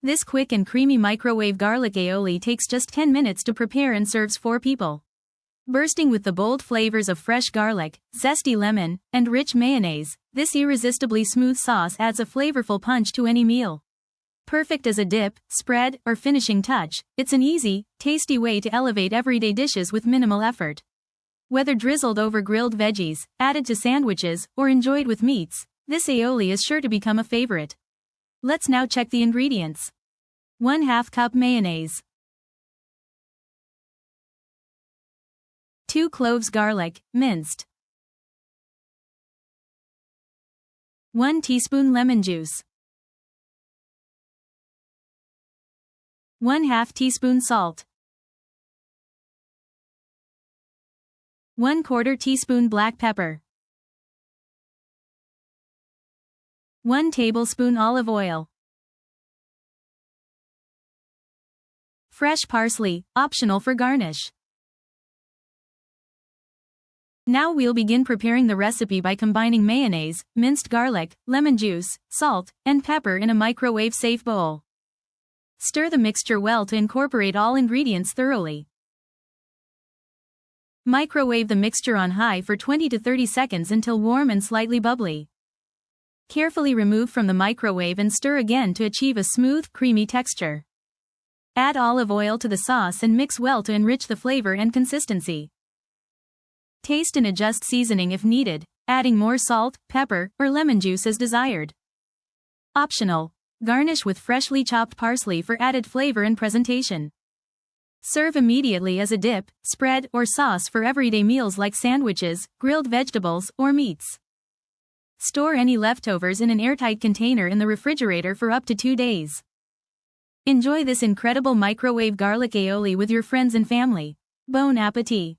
This quick and creamy microwave garlic aioli takes just 10 minutes to prepare and serves 4 people. Bursting with the bold flavors of fresh garlic, zesty lemon, and rich mayonnaise, this irresistibly smooth sauce adds a flavorful punch to any meal. Perfect as a dip, spread, or finishing touch, it's an easy, tasty way to elevate everyday dishes with minimal effort. Whether drizzled over grilled veggies, added to sandwiches, or enjoyed with meats, this aioli is sure to become a favorite. Let's now check the ingredients. 1/2 cup mayonnaise. 2 cloves garlic, minced. 1 teaspoon lemon juice. 1/2 teaspoon salt. 1/4 teaspoon black pepper. 1 tablespoon olive oil. Fresh parsley, optional for garnish. Now we'll begin preparing the recipe by combining mayonnaise, minced garlic, lemon juice, salt, and pepper in a microwave-safe bowl. Stir the mixture well to incorporate all ingredients thoroughly. Microwave the mixture on high for 20 to 30 seconds until warm and slightly bubbly. Carefully remove from the microwave and stir again to achieve a smooth, creamy texture. Add olive oil to the sauce and mix well to enrich the flavor and consistency. Taste and adjust seasoning if needed, adding more salt, pepper, or lemon juice as desired. Optional. Garnish with freshly chopped parsley for added flavor and presentation. Serve immediately as a dip, spread, or sauce for everyday meals like sandwiches, grilled vegetables, or meats. Store any leftovers in an airtight container in the refrigerator for up to 2 days. Enjoy this incredible microwave garlic aioli with your friends and family. Bon appétit!